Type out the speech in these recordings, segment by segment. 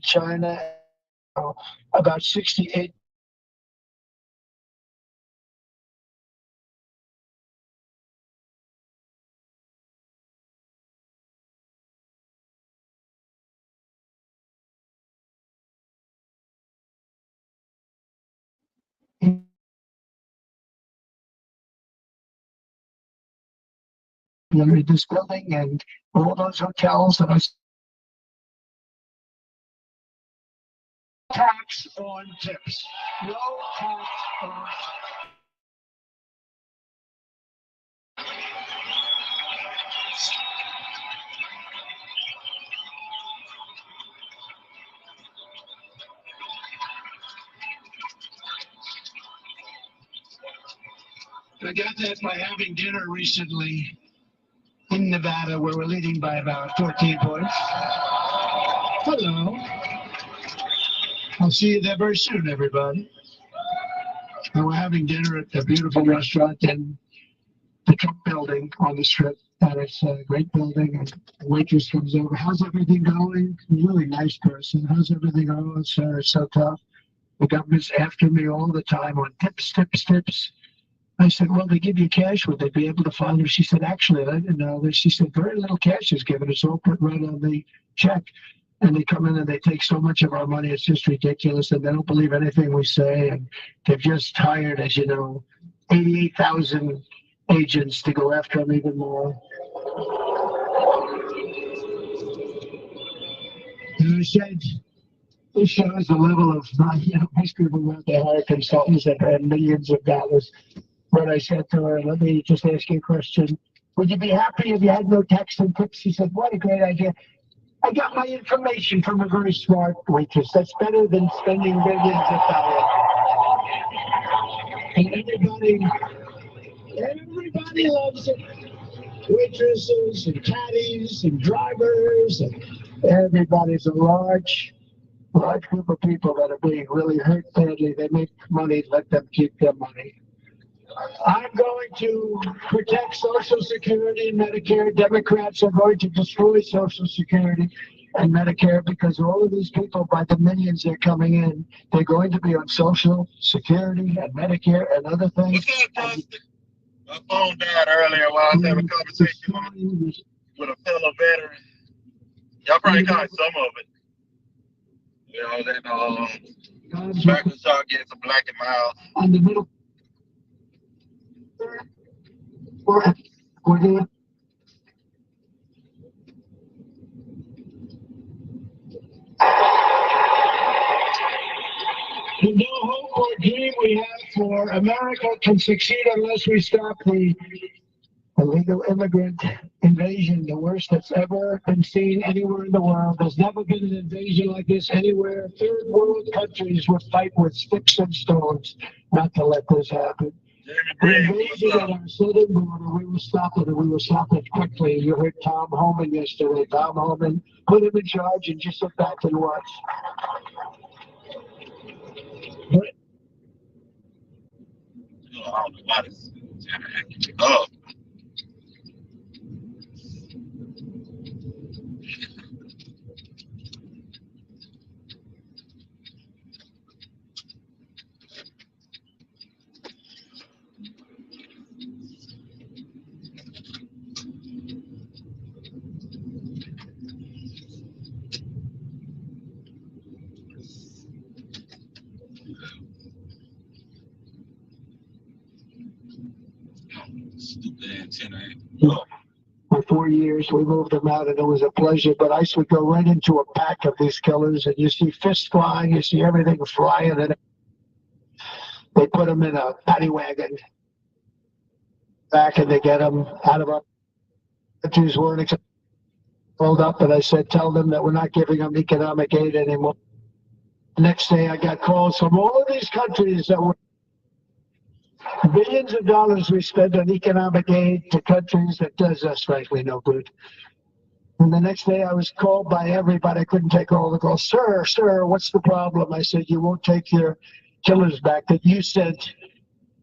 China, about 68 in this building and all those hotels that I tax on tips. No tax on I got that by having dinner recently in Nevada, where we're leading by about 14 points. Hello. I'll see you there very soon, everybody. And we're having dinner at a beautiful restaurant in the Trump building on the strip. And it's a great building. And the waitress comes over. How's everything going? Really nice person. How's everything going? It's so tough. The government's after me all the time on tips, tips, tips. I said, well, they give you cash. Would they be able to find her? She said, actually, I didn't know this. She said, very little cash is given. It's all put right on the check. And they come in and they take so much of our money. It's just ridiculous. And they don't believe anything we say. And they've just hired, as you know, 88,000 agents to go after them even more. And I said, this shows the level of, most people want to hire consultants that had millions of dollars. But I said to her, let me just ask you a question. Would you be happy if you had no tax and tips? She said, what a great idea. I got my information from a very smart waitress. That's better than spending millions of dollars. And everybody loves it. Waitresses and caddies and drivers and everybody's a large group of people that are being really hurt badly. They make money, let them keep their money. I'm going to protect Social Security and Medicare. Democrats are going to destroy Social Security and Medicare because all of these people, by the millions they're coming in, they're going to be on Social Security and Medicare and other things. My phone died earlier while I was having a conversation with a fellow veteran. Y'all probably caught some of it. You know, that Arkansas gets a black and mild. On the middle. We're doing. The no hope or dream we have for America can succeed unless we stop the illegal immigrant invasion, the worst that's ever been seen anywhere in the world. There's never been an invasion like this anywhere. Third world countries would fight with sticks and stones not to let this happen. The invasion at our southern border, we will stop it, and we will stop it quickly. You heard Tom Homan yesterday. Tom Homan put him in charge and just sit back and watch. Oh. Stupid antenna. For 4 years, we moved them out, and it was a pleasure. But ICE would go right into a pack of these killers, and you see fists flying, you see everything flying, and they put them in a paddy wagon back, and they get them out of our countries. Weren't pulled up, and I said, tell them that we're not giving them economic aid anymore. The next day, I got calls from all of these countries that were billions of dollars we spend on economic aid to countries that does us, frankly, no good. And the next day I was called by everybody. I couldn't take all the calls. Sir, what's the problem? I said, you won't take your killers back that you sent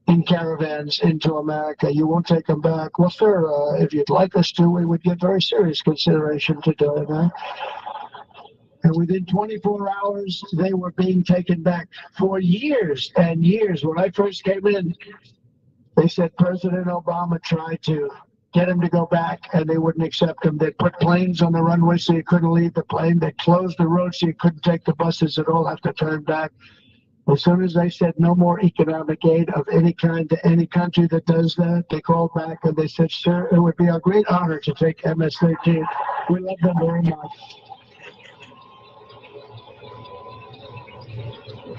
in caravans into America. You won't take them back. Well, sir, if you'd like us to, we would give very serious consideration to doing that. And within 24 hours, they were being taken back. For years and years, when I first came in, they said President Obama tried to get him to go back, and they wouldn't accept him. They put planes on the runway so you couldn't leave the plane. They closed the road so you couldn't take the buses at all, have to turn back. As soon as they said no more economic aid of any kind to any country that does that, they called back and they said, sir, it would be a great honor to take MS-13. We love them very much.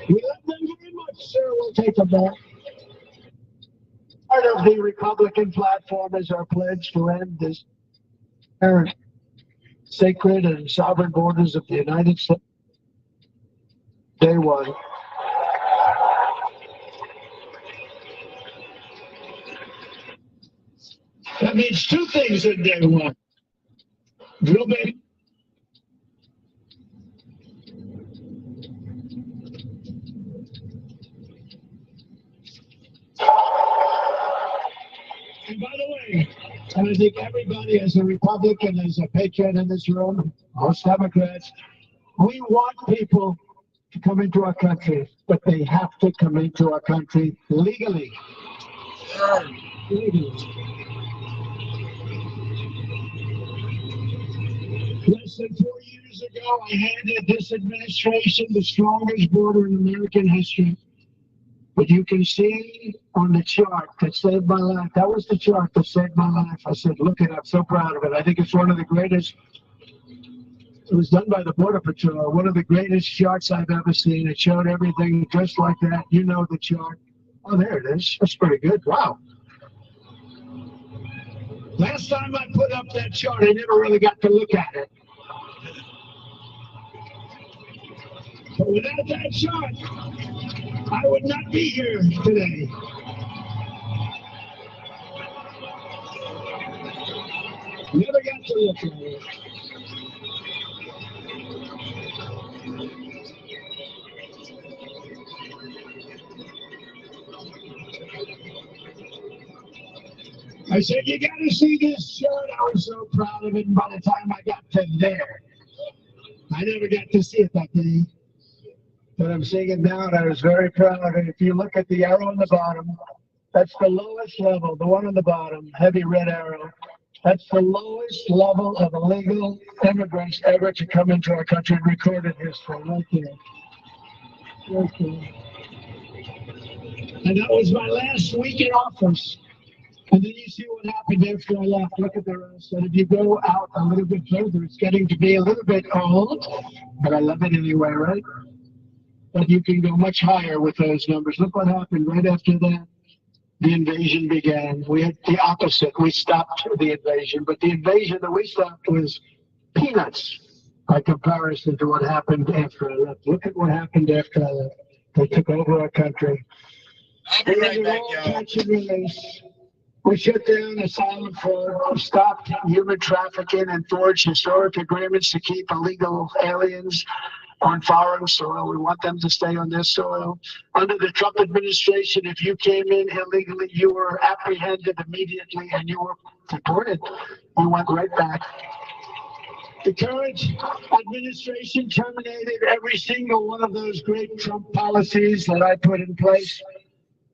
We love them very much, sir. We'll take them back. Part of the Republican platform is our pledge to end this sacred and sovereign borders of the United States. Day one. That means two things in day one. Drill bait. And by the way, and I think everybody as a Republican, as a patriot in this room, most Democrats, we want people to come into our country, but they have to come into our country legally. Legally. Less than 4 years ago, I handed this administration the strongest border in American history. But you can see on the chart that saved my life, that was the chart that saved my life. I said, look at it, I'm so proud of it. I think it's one of the greatest, it was done by the Border Patrol, one of the greatest charts I've ever seen. It showed everything just like that. You know the chart. Oh, there it is. That's pretty good. Wow. Last time I put up that chart, I never really got to look at it. But without that chart, I would not be here today. Never got to look at it. I said, you got to see this chart. I was so proud of it. And by the time I got to there, I never got to see it that day. But I'm seeing it now, and I was very proud. And if you look at the arrow on the bottom, that's the lowest level, the one on the bottom, heavy red arrow. That's the lowest level of illegal immigrants ever to come into our country in recorded history, right there. Right there. And that was my last week in office. And then you see what happened after I left. Look at the rest. And if you go out a little bit further, it's getting to be a little bit old, but I love it anyway, right? But you can go much higher with those numbers. Look what happened right after that. The invasion began. We had the opposite. We stopped the invasion, but the invasion that we stopped was peanuts by comparison to what happened after I left. Look at what happened after I left. They took over our country. I'll be right back, y'all. Catch and release. We shut down asylum fraud, stopped human trafficking, and forged historic agreements to keep illegal aliens on foreign soil. We want them to stay on this soil. Under the Trump administration, if you came in illegally, you were apprehended immediately and you were deported. We went right back. The current administration terminated every single one of those great Trump policies that I put in place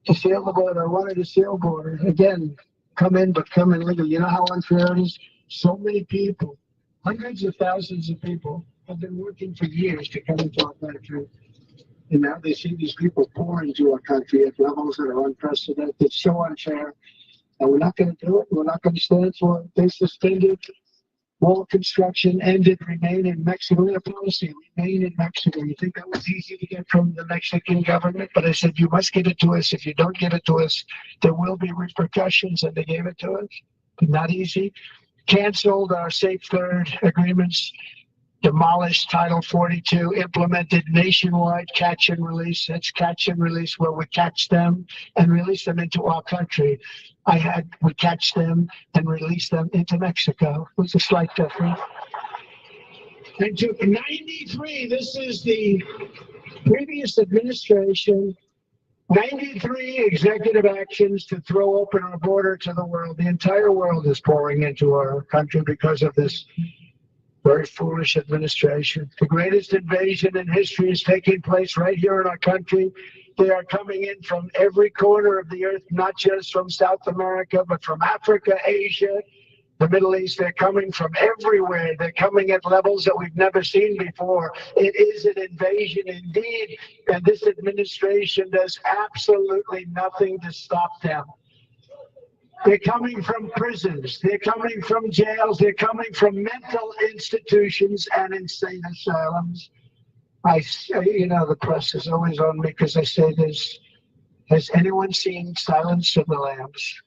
to seal the border. I wanted to seal border. Again, come in, but come in legally. You know how unfair it is? So many people, hundreds of thousands of people, have been working for years to come into our country. And now they see these people pour into our country at levels that are unprecedented. It's so unfair. And we're not going to do it. We're not going to stand for it. They suspended wall construction, ended remain in Mexico. We had a policy, remain in Mexico. You think that was easy to get from the Mexican government? But I said, you must give it to us. If you don't give it to us, there will be repercussions. And they gave it to us. But not easy. Canceled our Safe Third agreements. Demolished Title 42, implemented nationwide catch and release. That's catch and release where we catch them and release them into our country. We catch them and release them into Mexico. It was a slight difference. And to 93, this is the previous administration, 93 executive actions to throw open our border to the world. The entire world is pouring into our country because of this Very foolish administration. The greatest invasion in history is taking place right here in our country. They are coming in from every corner of the earth, not just from South America, but from Africa, Asia, the Middle East. They're coming from everywhere. They're coming at levels that we've never seen before. It is an invasion indeed, and this administration does absolutely nothing to stop them. They're coming from prisons. They're coming from jails. They're coming from mental institutions and insane asylums. The press is always on me because I say this. Has anyone seen Silence of the Lambs?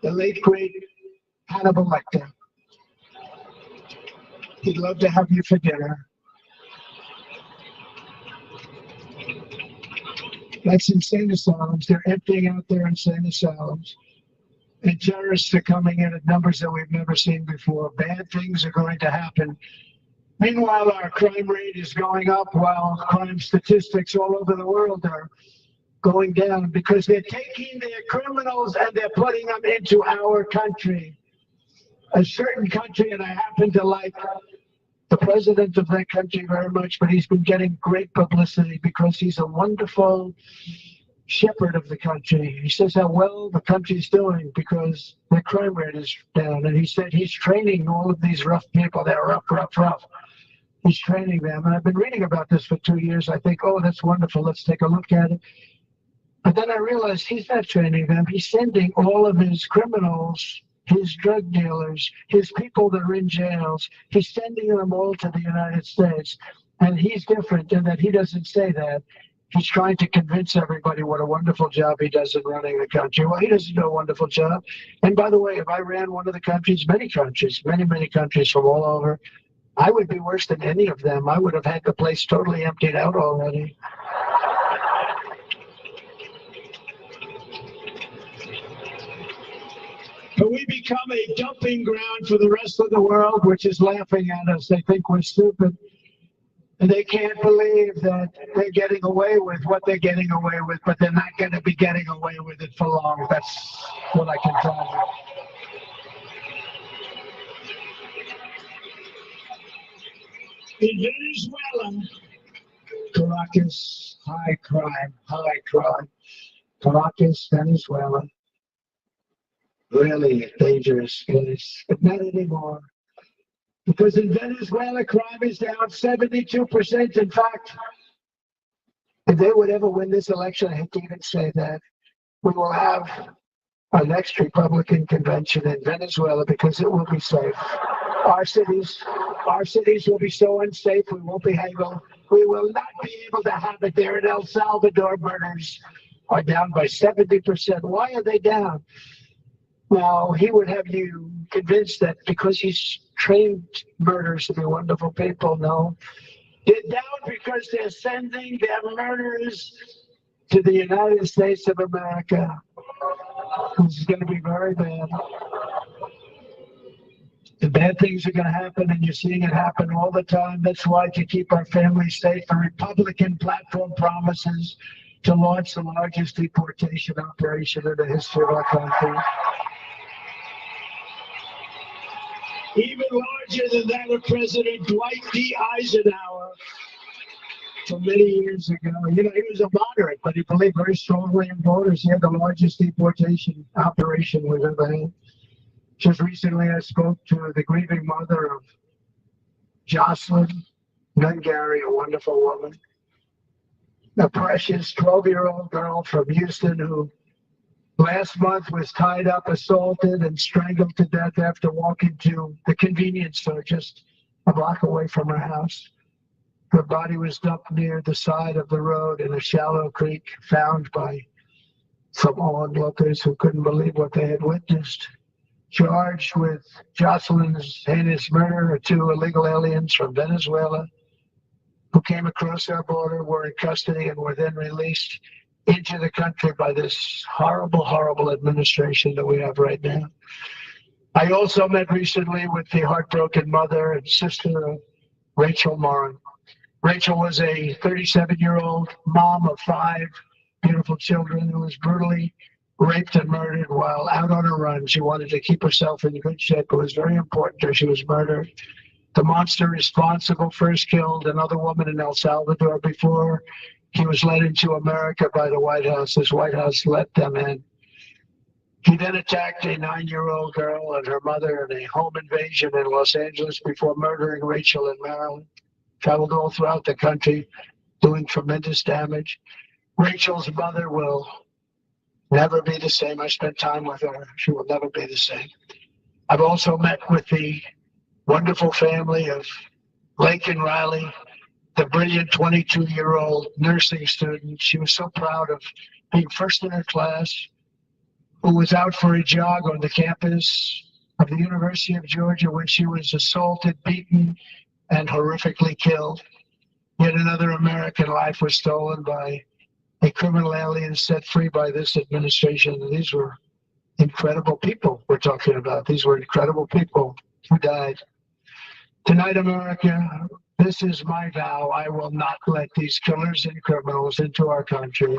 The late, great Hannibal Lecter. He'd love to have you for dinner. That's insane asylums. They're emptying out their insane asylums. And terrorists are coming in at numbers that we've never seen before. Bad things are going to happen. Meanwhile, our crime rate is going up while crime statistics all over the world are going down because they're taking their criminals and they're putting them into our country. A certain country, and I happen to like the president of that country very much, but he's been getting great publicity because he's a wonderful shepherd of the country. He says how well the country's doing because the crime rate is down. And he said he's training all of these rough people. They're rough. He's training them. And I've been reading about this for 2 years. I think, oh, that's wonderful. Let's take a look at it. But then I realized he's not training them. He's sending all of his criminals, his drug dealers, his people that are in jails, he's sending them all to the United States. And he's different in that he doesn't say that. He's trying to convince everybody what a wonderful job he does in running the country. Well, he doesn't do a wonderful job. And by the way, if I ran one of the countries, many countries from all over, I would be worse than any of them. I would have had the place totally emptied out already. But we become a dumping ground for the rest of the world, which is laughing at us. They think we're stupid. And they can't believe that they're getting away with what they're getting away with, but they're not going to be getting away with it for long. That's what I can tell you. In Venezuela, Caracas, high crime. Caracas, Venezuela. Really dangerous place, but not anymore. Because in Venezuela, crime is down 72%. In fact, if they would ever win this election, I hate to even say that, we will have our next Republican convention in Venezuela because it will be safe. Our cities will be so unsafe, we won't be able, we will not be able to have it there. In El Salvador, murders are down by 70%. Why are they down? Now, he would have you convinced that because he's trained murderers to be wonderful people. No. They're down because they're sending their murderers to the United States of America. This is going to be very bad. The bad things are going to happen, and you're seeing it happen all the time. That's why, to keep our families safe, the Republican platform promises to launch the largest deportation operation in the history of our country. Even larger than that of President Dwight D. Eisenhower from many years ago. You know, he was a moderate, but he believed very strongly in borders. He had the largest deportation operation we've ever had. Just recently, I spoke to the grieving mother of Jocelyn Gungary, a wonderful woman, a precious 12-year-old girl from Houston who last month was tied up, assaulted, and strangled to death after walking to the convenience store just a block away from her house. Her body was dumped near the side of the road in a shallow creek, found by some onlookers who couldn't believe what they had witnessed. Charged with Jocelyn's heinous murder are 2 illegal aliens from Venezuela who came across our border, were in custody, and were then released into the country by this horrible, horrible administration that we have right now. I also met recently with the heartbroken mother and sister of Rachel Morin. Rachel was a 37-year-old mom of 5 beautiful children who was brutally raped and murdered while out on a run. She wanted to keep herself in good shape. It was very important to her. She was murdered. The monster responsible first killed another woman in El Salvador before he was led into America by the White House. His White House let them in. He then attacked a 9-year-old girl and her mother in a home invasion in Los Angeles before murdering Rachel in Maryland. Traveled all throughout the country, doing tremendous damage. Rachel's mother will never be the same. I spent time with her. She will never be the same. I've also met with the wonderful family of Laken Riley, the brilliant 22-year-old nursing student. She was so proud of being first in her class, who was out for a jog on the campus of the University of Georgia when she was assaulted, beaten, and horrifically killed. Yet another American life was stolen by a criminal alien set free by this administration. These were incredible people we're talking about. These were incredible people who died. Tonight, America, this is my vow. I will not let these killers and criminals into our country.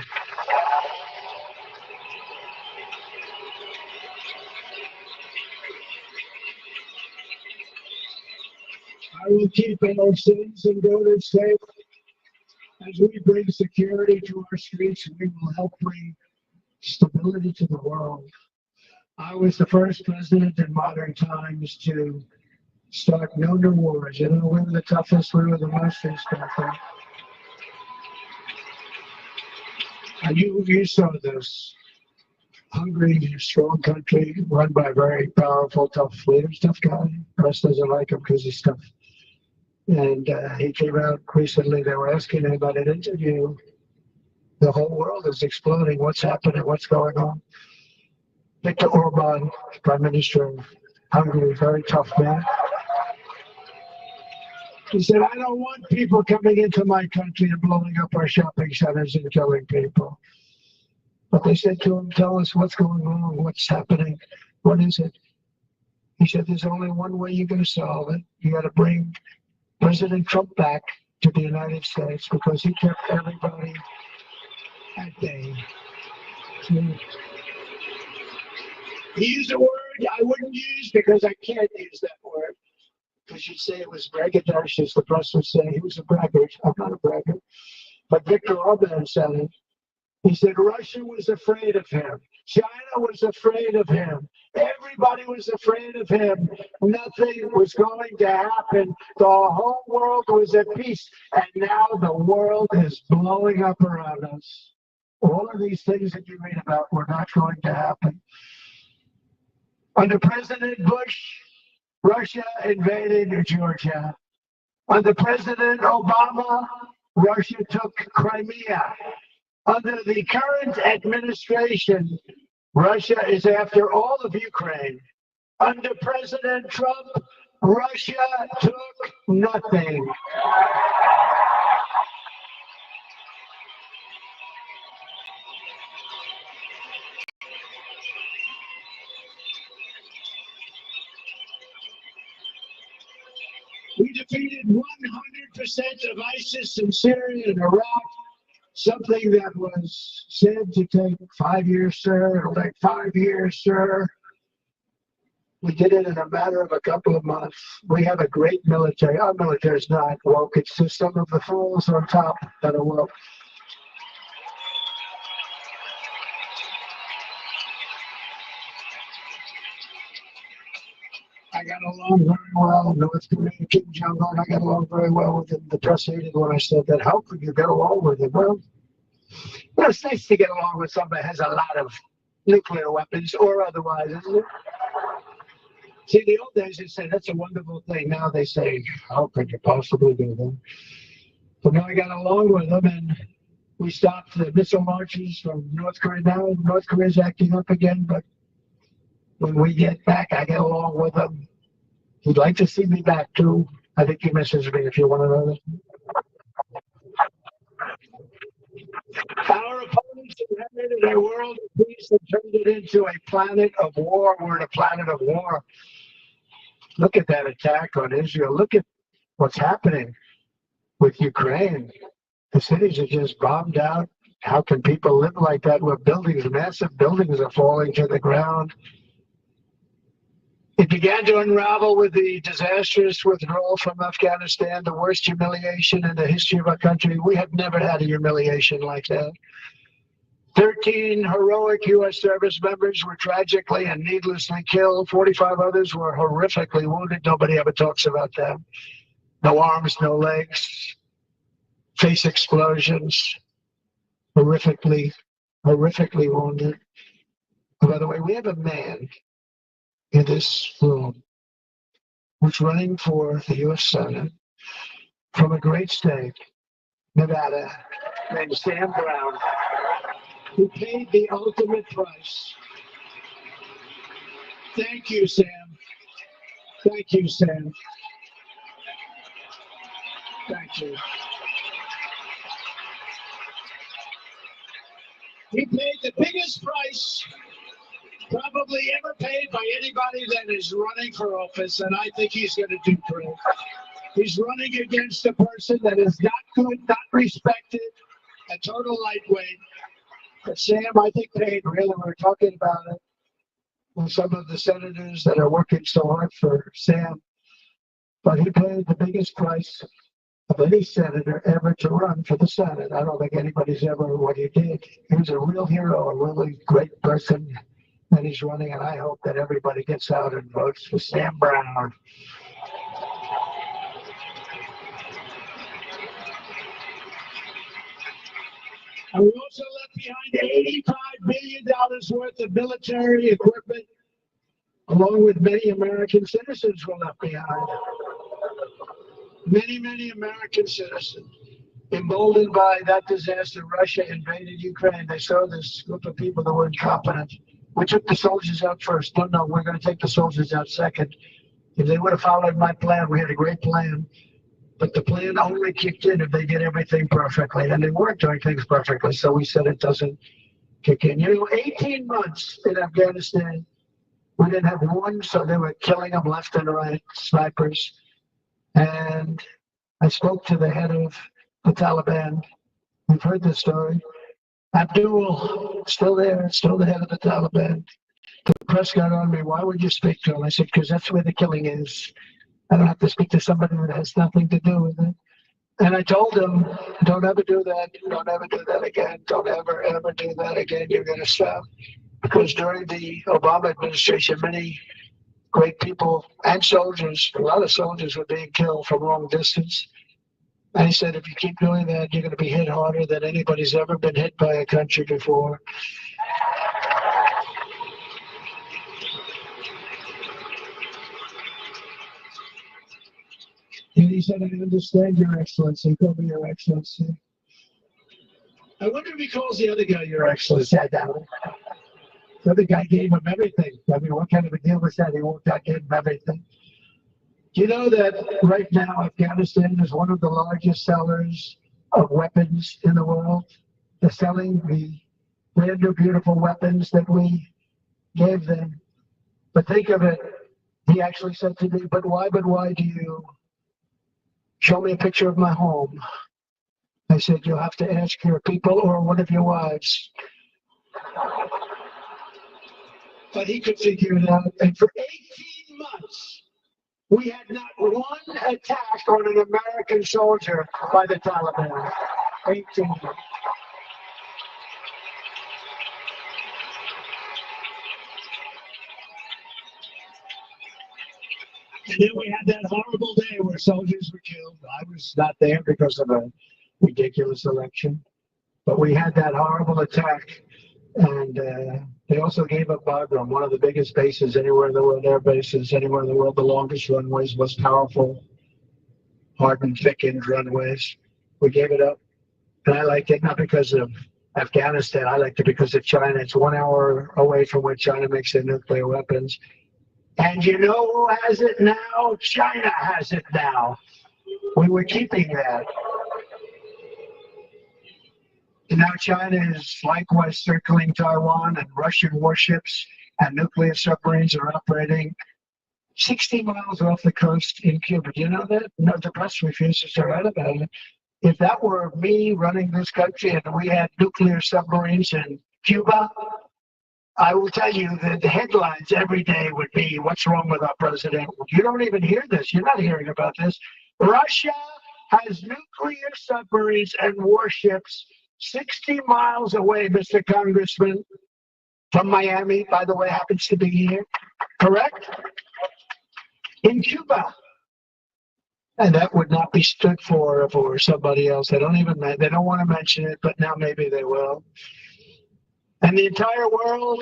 I will keep our citizens and voters safe. As we bring security to our streets, we will help bring stability to the world. I was the first president in modern times to start no new wars. You know, we were the toughest, we were the most respectful. And you saw this. Hungry, strong country run by very powerful, tough leaders, tough guy. Press doesn't like him because he's tough. And he came out recently, they were asking him about an interview. The whole world is exploding. What's happening? What's going on? Viktor Orban, Prime Minister of Hungary, very tough man. He said, I don't want people coming into my country and blowing up our shopping centers and killing people. But they said to him, tell us what's going on, what's happening, what is it? He said, there's only one way you're going to solve it. You got to bring President Trump back to the United States because he kept everybody at bay. He used a word I wouldn't use because I can't use that word. Because you'd say it was braggadocious. The press would say he was a braggart. I'm not a braggart. But Viktor Orban said it. He said Russia was afraid of him. China was afraid of him. Everybody was afraid of him. Nothing was going to happen. The whole world was at peace. And now the world is blowing up around us. All of these things that you read about were not going to happen. Under President Bush, Russia invaded Georgia. Under President Obama, Russia took Crimea. Under the current administration, Russia is after all of Ukraine. Under President Trump, Russia took nothing. We defeated 100% of ISIS in Syria and Iraq. Something that was said to take 5 years, sir. It'll take 5 years, sir. We did it in a matter of a couple of months. We have a great military. Our military is not woke. It's just some of the fools on top that are woke. I got along very well. North Korea, Kim Jong-un, I got along very well with him. The press hated when I said that. How could you get along with him? Well, it's nice to get along with somebody that has a lot of nuclear weapons or otherwise, isn't it? See, the old days they said that's a wonderful thing. Now they say, how could you possibly do that? But now I got along with them, and we stopped the missile launches from North Korea. Now North Korea's acting up again, but when we get back, I get along with them. He'd like to see me back too. I think he misses me, if you want to know that. Our opponents inherited a world of peace and turned it into a planet of war. We're in a planet of war. Look at that attack on Israel. Look at what's happening with Ukraine. The cities are just bombed out. how can people live like that where buildings, massive buildings are falling to the ground? It began to unravel with the disastrous withdrawal from Afghanistan, the worst humiliation in the history of our country. We have never had a humiliation like that. 13 heroic U.S. service members were tragically and needlessly killed. 45 others were horrifically wounded. Nobody ever talks about them. No arms, no legs, face explosions, horrifically wounded. And by the way, we have a man in this room who's running for the U.S. Senate from a great state, Nevada, named Sam Brown, who paid the ultimate price. Thank you, Sam. Thank you, Sam. Thank you. He paid the biggest price probably ever paid by anybody that is running for office, and I think he's going to do great. He's running against a person that is not good, not respected, a total lightweight. But Sam, I think, paid really, we're talking about it with some of the senators that are working so hard for Sam, but he paid the biggest price of any senator ever to run for the Senate. I don't think anybody's ever what he did. He was a real hero, a really great person that he's running, and I hope that everybody gets out and votes for Sam Brown. And we also left behind $85 billion worth of military equipment, along with many American citizens were left behind. Many American citizens, emboldened by that disaster, Russia invaded Ukraine. They saw this group of people that were incompetent. We took the soldiers out first. No, we're going to take the soldiers out second. If they would have followed my plan, we had a great plan. But the plan only kicked in if they did everything perfectly. And they weren't doing things perfectly, so we said it doesn't kick in. 18 months in Afghanistan, we didn't have one, so they were killing them left and right, snipers. And I spoke to the head of the Taliban. We've heard this story. Abdul, still there, still the head of the Taliban. The press got on me. Why would you speak to him? I said, because that's where the killing is. I don't have to speak to somebody that has nothing to do with it. And I told him, don't ever do that. Don't ever do that again. Don't ever do that again. You're going to stop. Because during the Obama administration, many great people and soldiers, a lot of soldiers were being killed from long distance. And he said, if you keep doing that, you're going to be hit harder than anybody's ever been hit by a country before. And he said, I understand, Your Excellency. Call me Your Excellency. I wonder if he calls the other guy Your Excellency. I doubt it. The other guy gave him everything. I mean, what kind of a deal was that? He walked out, gave him everything. Do you know that right now Afghanistan is one of the largest sellers of weapons in the world? They're selling the brand new beautiful weapons that we gave them. But think of it, he actually said to me, but why do you show me a picture of my home? I said, you'll have to ask your people or one of your wives. But he could figure it out. And for 18 months, we had not one attack on an American soldier by the Taliban. 18 months. And then we had that horrible day where soldiers were killed. I was not there because of a ridiculous election. But we had that horrible attack. And they also gave up Bagram, one of the biggest bases anywhere in the world, air bases anywhere in the world, the longest runways, most powerful, hardened, thickened runways. We gave it up. And I liked it not because of Afghanistan. I liked it because of China. It's 1 hour away from where China makes their nuclear weapons. And you know who has it now? China has it now. We were keeping that. And now China is likewise circling Taiwan, and Russian warships and nuclear submarines are operating 60 miles off the coast in Cuba. Do you know that? No, the press refuses to write about it. If that were me running this country and we had nuclear submarines in Cuba, I will tell you that the headlines every day would be, what's wrong with our president? You don't even hear this. You're not hearing about this. Russia has nuclear submarines and warships 60 miles away, Mr. Congressman, from Miami, by the way, happens to be here, correct? In Cuba. And that would not be stood for somebody else. They don't want to mention it, but now maybe they will. And the entire world,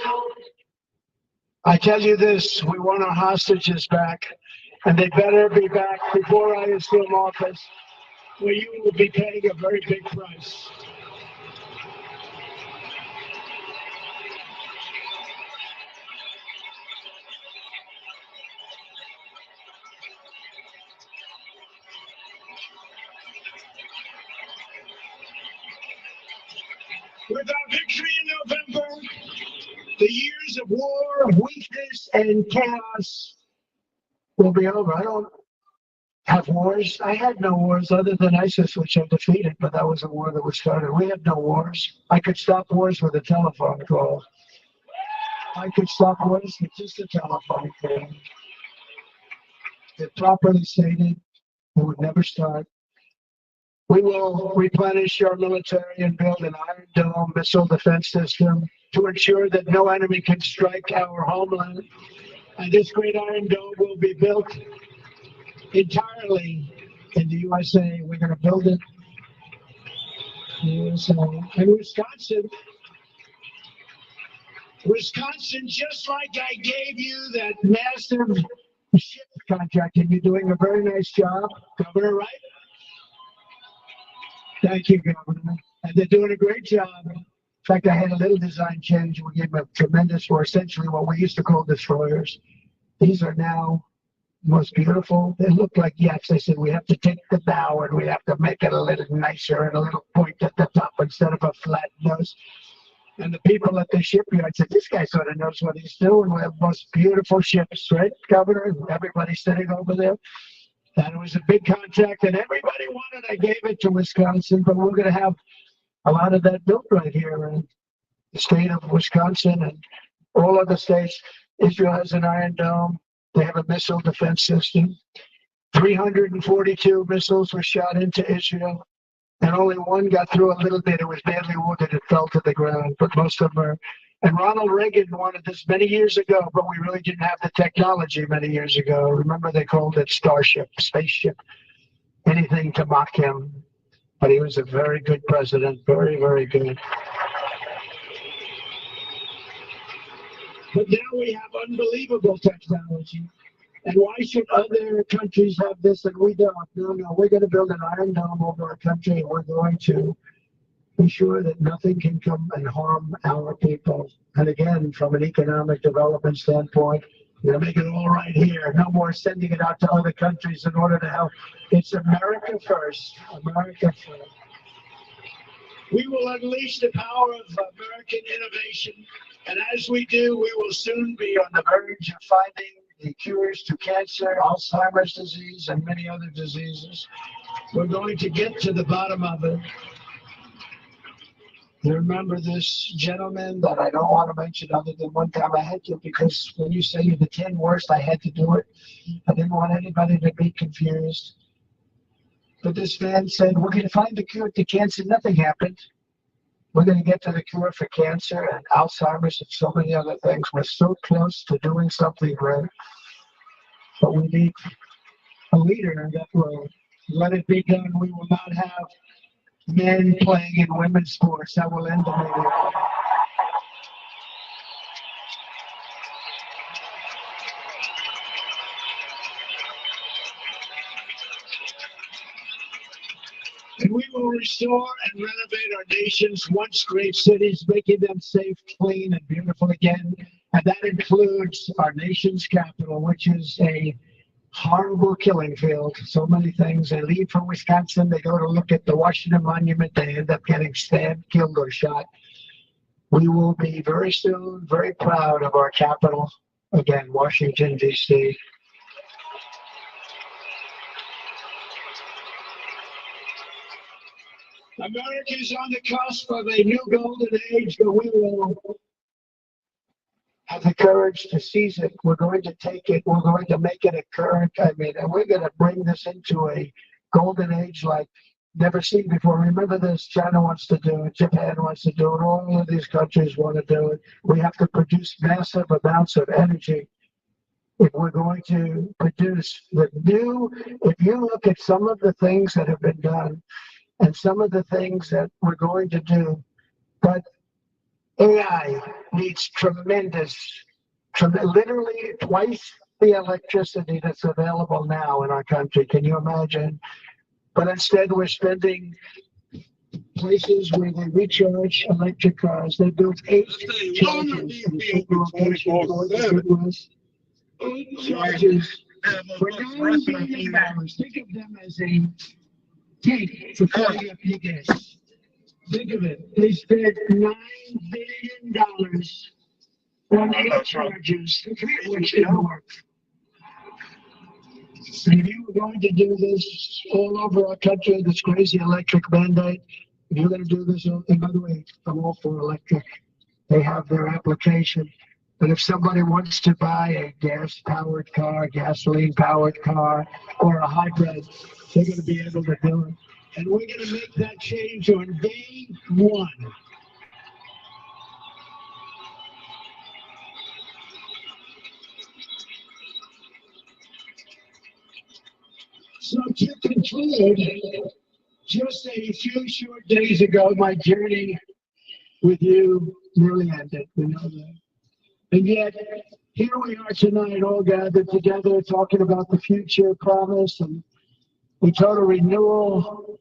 I tell you this, we want our hostages back, and they better be back before I assume office, where you will be paying a very big price. With our victory in November, the years of war, weakness, and chaos will be over. I don't have wars. I had no wars other than ISIS, which I defeated, but that was a war that was started. We had no wars. I could stop wars with a telephone call. I could stop wars with just a telephone call. If properly stated, it would never start. We will replenish our military and build an Iron Dome missile defense system to ensure that no enemy can strike our homeland. And this great Iron Dome will be built entirely in the USA. We're going to build it in the USA. And Wisconsin, just like I gave you that massive ship contract, and you're doing a very nice job, Governor, right? Thank you, Governor. And they're doing a great job. In fact, I had a little design change. We gave them a tremendous, or essentially what we used to call destroyers. These are now most beautiful. They look like yachts. They said we have to take the bow and we have to make it a little nicer and a little point at the top instead of a flat nose. And the people at the shipyard said, this guy sort of knows what he's doing. We have most beautiful ships, right, Governor? And everybody sitting over there. And it was a big contract, and everybody wanted. I gave it to Wisconsin, but we're going to have a lot of that built right here in the state of Wisconsin and all other states. Israel has an Iron Dome. They have a missile defense system. 342 missiles were shot into Israel, and only one got through a little bit. It was badly wounded. It fell to the ground, but most of them are. And Ronald Reagan wanted this many years ago, but we really didn't have the technology many years ago. Remember, they called it Starship, spaceship, anything to mock him. But he was a very good president, very, very good. But now we have unbelievable technology. And why should other countries have this and we don't? No, we're going to build an Iron Dome over our country, and we're going to be sure that nothing can come and harm our people. And again, from an economic development standpoint, we're going to make it all right here. No more sending it out to other countries in order to help. It's America first. America first. We will unleash the power of American innovation. And as we do, we will soon be on the verge of finding the cures to cancer, Alzheimer's disease, and many other diseases. We're going to get to the bottom of it. You remember this gentleman that I don't want to mention other than one time I had to, because when you say you're the 10 worst, I had to do it. I didn't want anybody to be confused. But this man said, we're going to find the cure to cancer. Nothing happened. We're going to get to the cure for cancer and Alzheimer's and so many other things. We're so close to doing something great. But we need a leader that will let it be done. We will not have men playing in women's sports. That will end the meeting. And we will restore and renovate our nation's once great cities, making them safe, clean, and beautiful again. And that includes our nation's capital, which is a horrible killing field. So many things. They leave from Wisconsin, they go to look at the Washington Monument, they end up getting stabbed, killed, or shot. We will be very soon very proud of our capital, again, Washington, D.C. America is on the cusp of a new golden age, but we will have the courage to seize it. We're going to take it. We're going to make it a current. And we're going to bring this into a golden age like never seen before. Remember this, China wants to do it, Japan wants to do it, all of these countries want to do it. We have to produce massive amounts of energy if we're going to produce the new. If you look at some of the things that have been done and some of the things that we're going to do, but AI needs literally twice the electricity that's available now in our country. Can you imagine? But instead, we're spending places where they recharge electric cars. They built 8 chargers in Central Location, North Midwest. 8 chargers for $9 billion. Think of them as a tank for filling up your gas. Think of it. They spent $9 billion on 8 chargers, which didn't work. And if you were going to do this all over our country, this crazy electric mandate, if you're going to do this, and by the way, I'm all for electric. They have their application. But if somebody wants to buy a gas-powered car, gasoline-powered car, or a hybrid, they're going to be able to do it. And we're going to make that change on day 1. So to conclude, just a few short days ago, my journey with you nearly ended. We know that. And yet, here we are tonight, all gathered together, talking about the future promise and a total renewal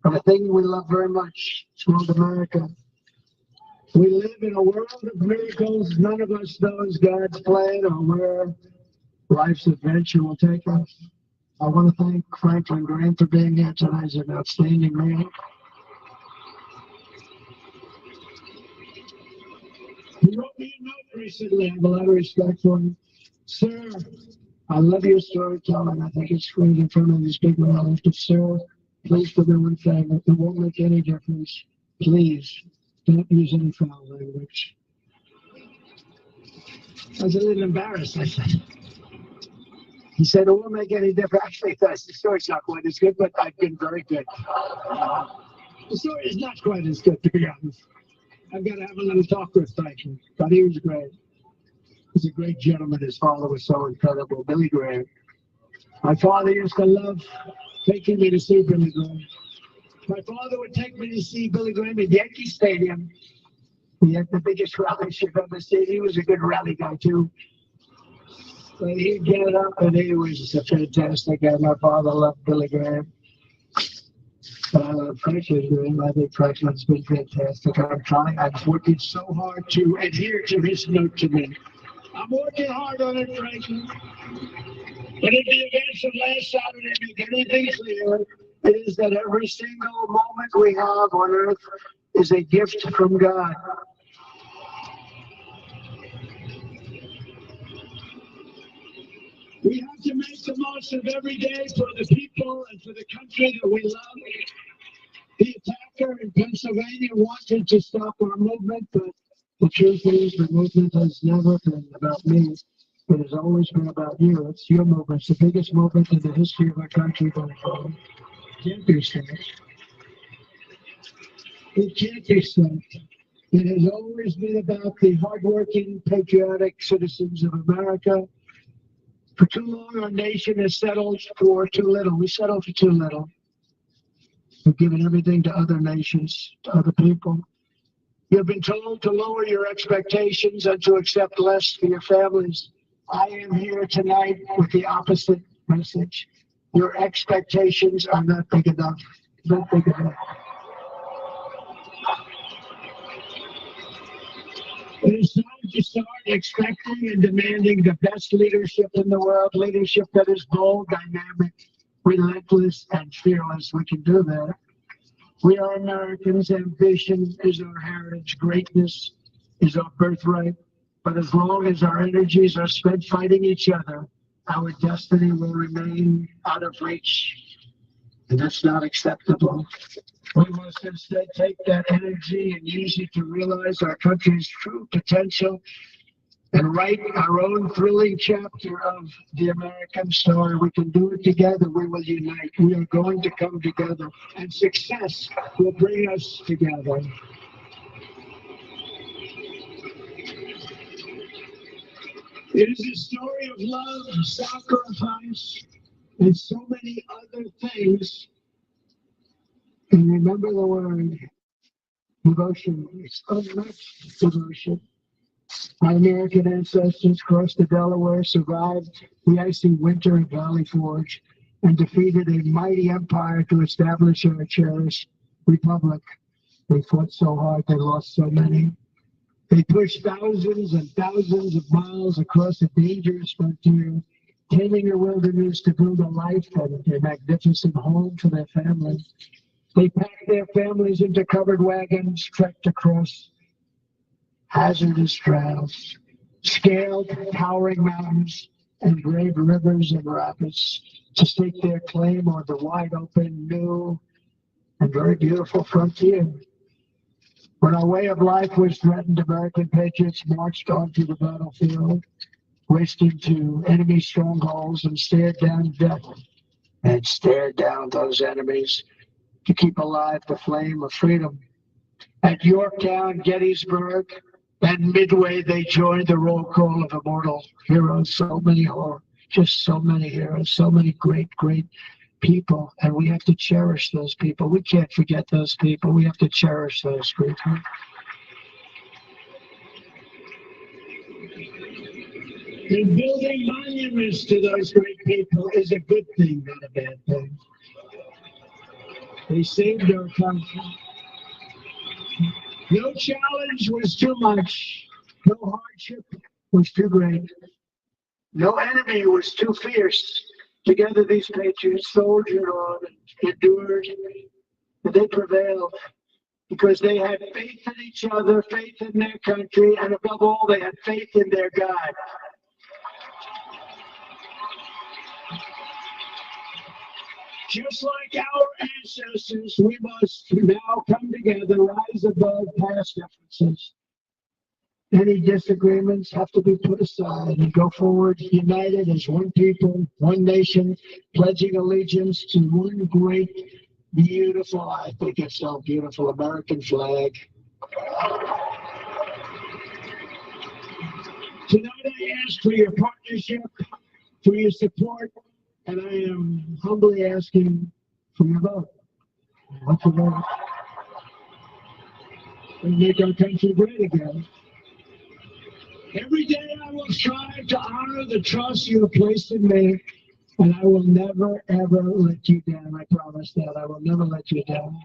of a thing we love very much. It's called America. We live in a world of miracles. None of us knows God's plan or where life's adventure will take us. I want to thank Franklin Graham for being here tonight. He's an outstanding man. He wrote me a note recently. I have a lot of respect for him. Sir, I love your storytelling. I think it's great in front of these people. I left it, sir. Please do me one favor. It won't make any difference. Please don't use any foul language. I was a little embarrassed, I said. He said, it won't make any difference. Actually, the story's not quite as good, but I've been very good. The story is not quite as good, to be honest. I've got to have a little talk with Franklin, but he was great. He's a great gentleman. His father was so incredible, Billy Graham. My father used to love taking me to see Billy Graham. My father would take me to see Billy Graham at Yankee Stadium. He had the biggest rallies you've ever seen. He was a good rally guy, too. But he'd get up, and he was just a fantastic guy. My father loved Billy Graham. But I love Franklin Graham. I think Franklin's been fantastic. I'm working so hard to adhere to his note to me. I'm working hard on it, Franklin. But at the events of last Saturday, make anything clear, it is that every single moment we have on earth is a gift from God. We have to make the most of every day for the people and for the country that we love. The attacker in Pennsylvania wanted to stop our movement, but the truth is the movement has never been about me. It has always been about you. It's your movement. It's the biggest movement in the history of our country going forward. It can't be stopped. It can't be stopped. It has always been about the hardworking, patriotic citizens of America. For too long, our nation has settled for too little. We settled for too little. We've given everything to other nations, to other people. You've been told to lower your expectations and to accept less for your families. I am here tonight with the opposite message. Your expectations are not big enough. Not big enough. It is time to start expecting and demanding the best leadership in the world, leadership that is bold, dynamic, relentless, and fearless. We can do that. We are Americans. Ambition is our heritage. Greatness is our birthright. But as long as our energies are spent fighting each other, our destiny will remain out of reach. and that's not acceptable. We must instead take that energy and use it to realize our country's true potential and write our own thrilling chapter of the American story. We can do it together. We will unite. We are going to come together, and success will bring us together. It is a story of love, sacrifice, and so many other things. And remember the word devotion. It's unmatched devotion. My American ancestors crossed the Delaware, survived the icy winter at Valley Forge, and defeated a mighty empire to establish our cherished republic. They fought so hard, they lost so many. They pushed thousands and thousands of miles across a dangerous frontier, taming a wilderness to build a life and a magnificent home for their families. They packed their families into covered wagons, trekked across hazardous trails, scaled towering mountains, and braved rivers and rapids to stake their claim on the wide open, new, and very beautiful frontier. When our way of life was threatened, American patriots marched onto the battlefield, raced into enemy strongholds, and stared down death, and stared down those enemies to keep alive the flame of freedom. At Yorktown, Gettysburg, and Midway, they joined the roll call of immortal heroes. So many, just so many heroes, so many great, great people. And we have to cherish those people. We can't forget those people. We have to cherish those people. And building monuments to those great people is a good thing, not a bad thing. They saved our country. No challenge was too much. No hardship was too great. No enemy was too fierce. Together these patriots soldiered on and endured. And they prevailed because they had faith in each other, faith in their country, and above all, they had faith in their God. Just like our ancestors, we must now come together, rise above past differences. Any disagreements have to be put aside and go forward united as one people, one nation, pledging allegiance to one great, beautiful, I think it's so beautiful, American flag. Tonight I ask for your partnership, for your support, and I am humbly asking for your vote. Let's vote. And make our country great again. Every day I will strive to honor the trust you have placed in me, and I will never, ever let you down. I promise that. I will never let you down.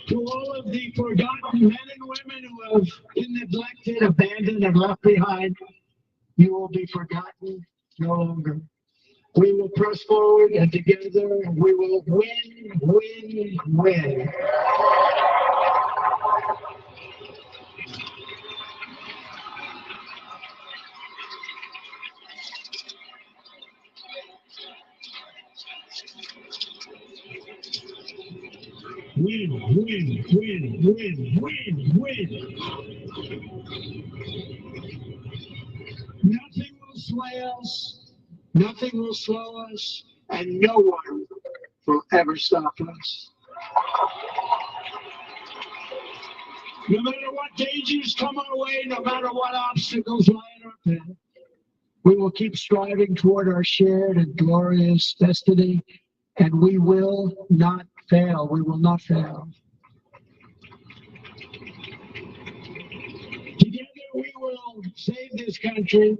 To all of the forgotten men and women who have been neglected, abandoned, and left behind, you will be forgotten no longer. We will press forward, and together we will win, win, win. Win, win, win, win, win, win. Nothing will sway us, nothing will slow us, and no one will ever stop us. No matter what dangers come our way, no matter what obstacles lie in our path, we will keep striving toward our shared and glorious destiny, and we will not fail. We will not fail. Together we will save this country,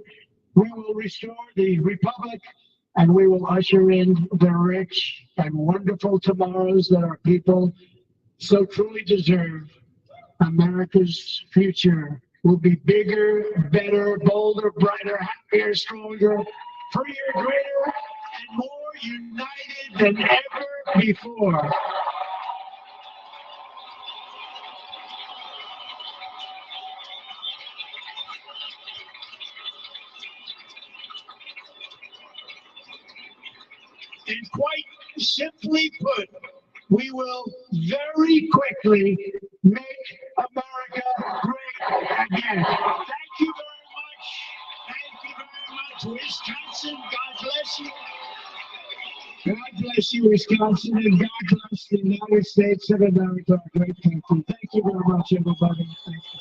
we will restore the republic, and we will usher in the rich and wonderful tomorrows that our people so truly deserve. America's future will be bigger, better, bolder, brighter, happier, stronger, freer, greater, and more united than ever before. And quite Simply put, we will very quickly make America great again. Thank you very much. Thank you very much, Wisconsin. God bless you. God bless you, Wisconsin, and God bless the United States of America, a great country. Thank you very much, everybody. Thank you.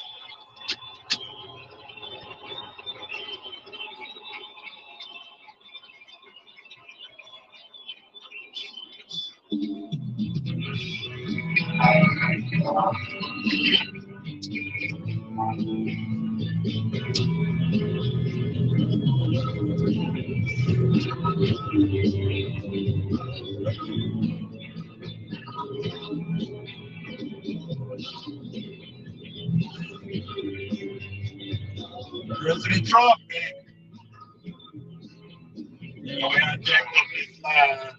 President Trump, man. You know, we had to check up this live.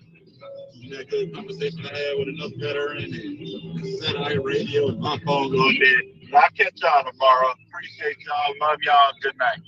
That good conversation I had with another veteran and satellite radio and my phone going dead. I'll catch y'all tomorrow. Appreciate y'all. Love y'all. Good night.